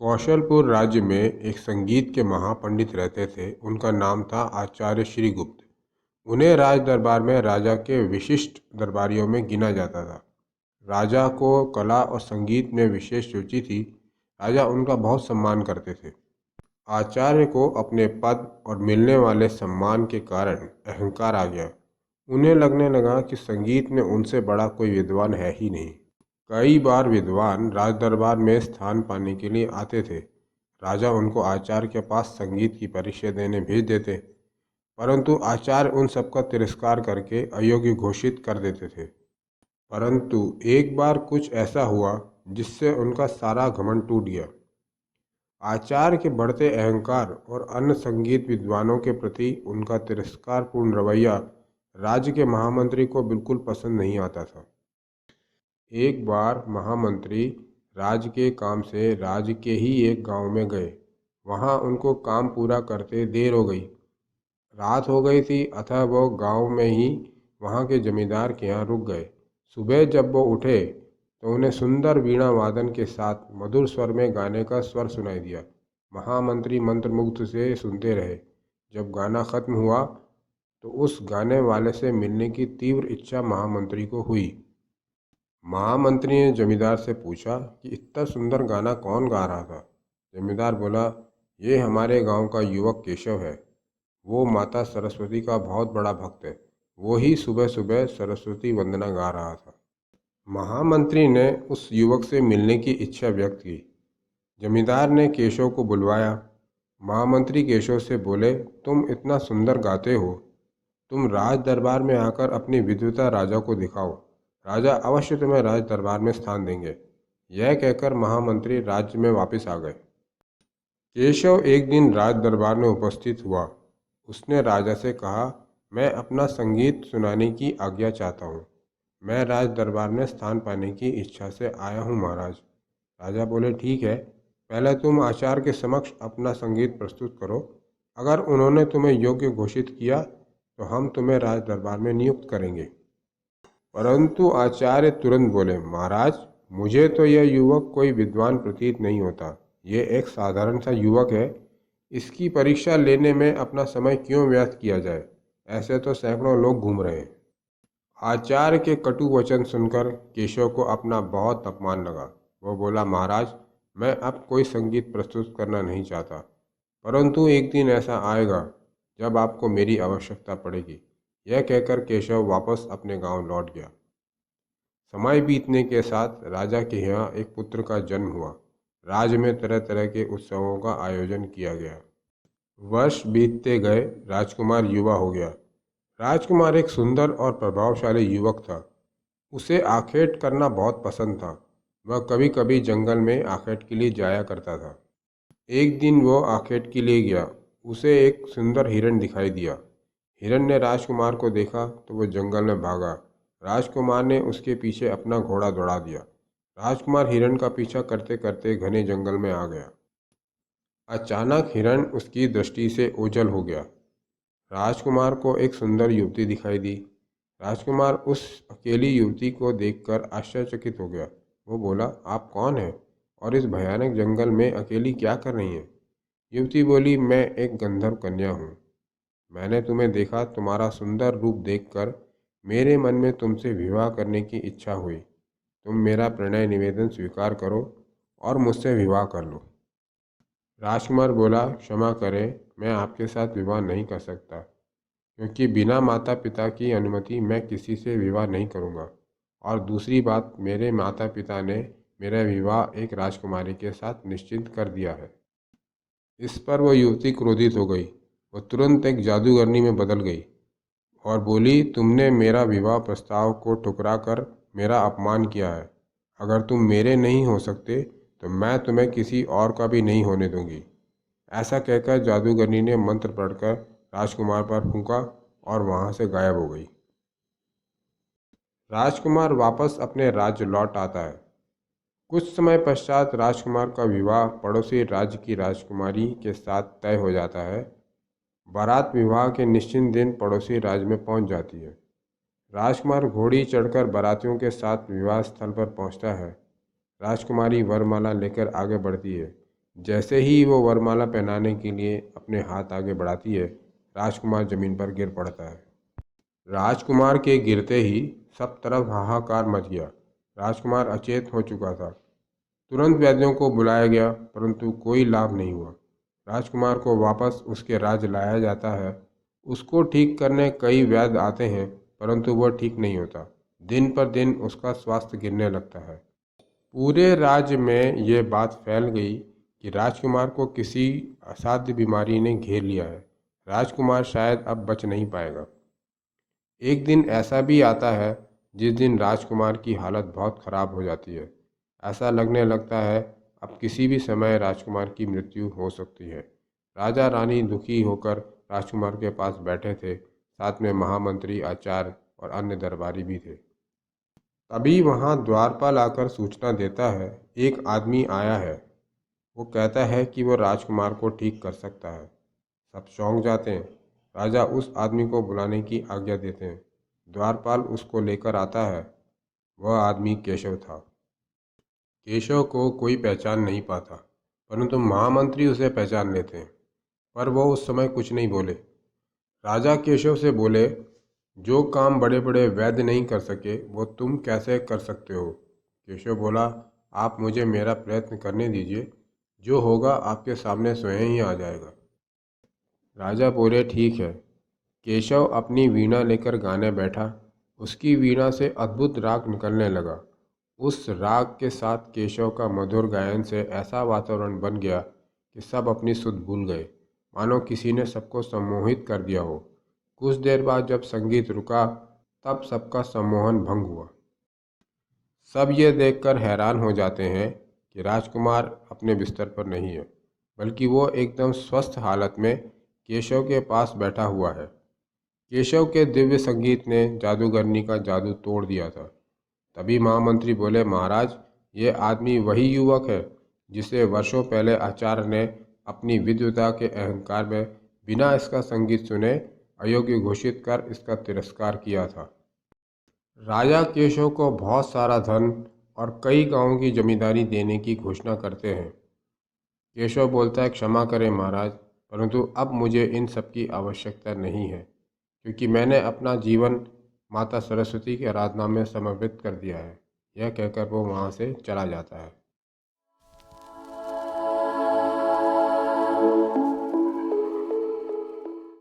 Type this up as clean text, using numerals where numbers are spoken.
कौशलपुर राज्य में एक संगीत के महापंडित रहते थे। उनका नाम था आचार्य श्रीगुप्त। उन्हें राज दरबार में राजा के विशिष्ट दरबारियों में गिना जाता था। राजा को कला और संगीत में विशेष रुचि थी। राजा उनका बहुत सम्मान करते थे। आचार्य को अपने पद और मिलने वाले सम्मान के कारण अहंकार आ गया। उन्हें लगने लगा कि संगीत में उनसे बड़ा कोई विद्वान है ही नहीं। कई बार विद्वान राजदरबार में स्थान पाने के लिए आते थे। राजा उनको आचार्य के पास संगीत की परीक्षा देने भेज देते, परंतु आचार्य उन सबका तिरस्कार करके अयोग्य घोषित कर देते थे। परंतु एक बार कुछ ऐसा हुआ जिससे उनका सारा घमंड टूट गया। आचार्य के बढ़ते अहंकार और अन्य संगीत विद्वानों के प्रति उनका तिरस्कारपूर्ण रवैया राज्य के महामंत्री को बिल्कुल पसंद नहीं आता था। एक बार महामंत्री राज्य के काम से राज्य के ही एक गांव में गए। वहां उनको काम पूरा करते देर हो गई। रात हो गई थी, अतः वो गांव में ही वहां के जमींदार के यहाँ रुक गए। सुबह जब वो उठे तो उन्हें सुंदर वीणा वादन के साथ मधुर स्वर में गाने का स्वर सुनाई दिया। महामंत्री मंत्रमुग्ध से सुनते रहे। जब गाना खत्म हुआ तो उस गाने वाले से मिलने की तीव्र इच्छा महामंत्री को हुई। महामंत्री ने जमींदार से पूछा कि इतना सुंदर गाना कौन गा रहा था। जमींदार बोला, ये हमारे गांव का युवक केशव है। वो माता सरस्वती का बहुत बड़ा भक्त है। वो ही सुबह सुबह सरस्वती वंदना गा रहा था। महामंत्री ने उस युवक से मिलने की इच्छा व्यक्त की। जमींदार ने केशव को बुलवाया। महामंत्री केशव से बोले, तुम इतना सुंदर गाते हो, तुम राज दरबार में आकर अपनी विद्वता राजा को दिखाओ। राजा अवश्य तुम्हें राज दरबार में स्थान देंगे। यह कहकर महामंत्री राज्य में वापस आ गए। केशव एक दिन राज दरबार में उपस्थित हुआ। उसने राजा से कहा, मैं अपना संगीत सुनाने की आज्ञा चाहता हूँ। मैं राज दरबार में स्थान पाने की इच्छा से आया हूँ महाराज। राजा बोले, ठीक है, पहले तुम आचार्य के समक्ष अपना संगीत प्रस्तुत करो। अगर उन्होंने तुम्हें योग्य घोषित किया तो हम तुम्हें राज दरबार में नियुक्त करेंगे। परंतु आचार्य तुरंत बोले, महाराज, मुझे तो यह युवक कोई विद्वान प्रतीत नहीं होता। ये एक साधारण सा युवक है। इसकी परीक्षा लेने में अपना समय क्यों व्यर्थ किया जाए। ऐसे तो सैकड़ों लोग घूम रहे हैं। आचार्य के कटु वचन सुनकर केशव को अपना बहुत अपमान लगा। वो बोला, महाराज, मैं अब कोई संगीत प्रस्तुत करना नहीं चाहता, परंतु एक दिन ऐसा आएगा जब आपको मेरी आवश्यकता पड़ेगी। यह कहकर केशव वापस अपने गांव लौट गया। समय बीतने के साथ राजा के यहाँ एक पुत्र का जन्म हुआ। राज्य में तरह तरह के उत्सवों का आयोजन किया गया। वर्ष बीतते गए, राजकुमार युवा हो गया। राजकुमार एक सुंदर और प्रभावशाली युवक था। उसे आखेट करना बहुत पसंद था। वह कभी कभी जंगल में आखेट के लिए जाया करता था। एक दिन वो आखेट के लिए गया। उसे एक सुंदर हिरण दिखाई दिया। हिरण ने राजकुमार को देखा तो वो जंगल में भागा। राजकुमार ने उसके पीछे अपना घोड़ा दौड़ा दिया। राजकुमार हिरण का पीछा करते करते घने जंगल में आ गया। अचानक हिरण उसकी दृष्टि से ओझल हो गया। राजकुमार को एक सुंदर युवती दिखाई दी। राजकुमार उस अकेली युवती को देखकर आश्चर्यचकित हो गया। वो बोला, आप कौन हैं और इस भयानक जंगल में अकेली क्या कर रही हैं? युवती बोली, मैं एक गंधर्व कन्या हूँ। मैंने तुम्हें देखा। तुम्हारा सुंदर रूप देखकर मेरे मन में तुमसे विवाह करने की इच्छा हुई। तुम मेरा प्रणय निवेदन स्वीकार करो और मुझसे विवाह कर लो। राजकुमार बोला, क्षमा करें, मैं आपके साथ विवाह नहीं कर सकता, क्योंकि बिना माता पिता की अनुमति मैं किसी से विवाह नहीं करूँगा। और दूसरी बात, मेरे माता पिता ने मेरा विवाह एक राजकुमारी के साथ निश्चित कर दिया है। इस पर वह युवती क्रोधित हो गई। वह तुरंत एक जादूगरनी में बदल गई और बोली, तुमने मेरा विवाह प्रस्ताव को ठुकरा कर मेरा अपमान किया है। अगर तुम मेरे नहीं हो सकते तो मैं तुम्हें किसी और का भी नहीं होने दूंगी। ऐसा कहकर जादूगरनी ने मंत्र पढ़कर राजकुमार पर फूंका और वहां से गायब हो गई। राजकुमार वापस अपने राज्य लौट आता है। कुछ समय पश्चात राजकुमार का विवाह पड़ोसी राज्य की राजकुमारी के साथ तय हो जाता है। बारात विवाह के निश्चित दिन पड़ोसी राज्य में पहुंच जाती है। राजकुमार घोड़ी चढ़कर बारातियों के साथ विवाह स्थल पर पहुंचता है। राजकुमारी वरमाला लेकर आगे बढ़ती है। जैसे ही वो वरमाला पहनाने के लिए अपने हाथ आगे बढ़ाती है, राजकुमार जमीन पर गिर पड़ता है। राजकुमार के गिरते ही सब तरफ हाहाकार मच गया। राजकुमार अचेत हो चुका था। तुरंत वैद्यों को बुलाया गया, परंतु कोई लाभ नहीं हुआ। राजकुमार को वापस उसके राज्य लाया जाता है। उसको ठीक करने कई वैद्य आते हैं, परंतु वह ठीक नहीं होता। दिन पर दिन उसका स्वास्थ्य गिरने लगता है। पूरे राज्य में ये बात फैल गई कि राजकुमार को किसी असाध्य बीमारी ने घेर लिया है। राजकुमार शायद अब बच नहीं पाएगा। एक दिन ऐसा भी आता है जिस दिन राजकुमार की हालत बहुत खराब हो जाती है। ऐसा लगने लगता है अब किसी भी समय राजकुमार की मृत्यु हो सकती है। राजा रानी दुखी होकर राजकुमार के पास बैठे थे। साथ में महामंत्री, आचार्य और अन्य दरबारी भी थे। तभी वहां द्वारपाल आकर सूचना देता है, एक आदमी आया है। वो कहता है कि वो राजकुमार को ठीक कर सकता है। सब चौंक जाते हैं। राजा उस आदमी को बुलाने की आज्ञा देते हैं। द्वारपाल उसको लेकर आता है। वह आदमी केशव था। केशव को कोई पहचान नहीं पाता, परंतु महामंत्री उसे पहचान लेते हैं। पर वो उस समय कुछ नहीं बोले। राजा केशव से बोले, जो काम बड़े बड़े वैद्य नहीं कर सके वो तुम कैसे कर सकते हो? केशव बोला, आप मुझे मेरा प्रयत्न करने दीजिए, जो होगा आपके सामने स्वयं ही आ जाएगा। राजा बोले, ठीक है। केशव अपनी वीणा लेकर गाने बैठा। उसकी वीणा से अद्भुत राग निकलने लगा। उस राग के साथ केशव का मधुर गायन से ऐसा वातावरण बन गया कि सब अपनी सुध भूल गए, मानो किसी ने सबको सम्मोहित कर दिया हो। कुछ देर बाद जब संगीत रुका, तब सबका सम्मोहन भंग हुआ। सब ये देखकर हैरान हो जाते हैं कि राजकुमार अपने बिस्तर पर नहीं है, बल्कि वो एकदम स्वस्थ हालत में केशव के पास बैठा हुआ है। केशव के दिव्य संगीत ने जादूगरनी का जादू तोड़ दिया था। तभी महामंत्री बोले, महाराज, ये आदमी वही युवक है जिसे वर्षों पहले आचार्य ने अपनी विद्वता के अहंकार में बिना इसका संगीत सुने अयोग्य घोषित कर इसका तिरस्कार किया था। राजा केशव को बहुत सारा धन और कई गांवों की जमींदारी देने की घोषणा करते हैं। केशव बोलता है, क्षमा करें महाराज, परंतु अब मुझे इन सब की आवश्यकता नहीं है, क्योंकि मैंने अपना जीवन माता सरस्वती की आराधना में समर्पित कर दिया है। यह कहकर वो वहाँ से चला जाता है।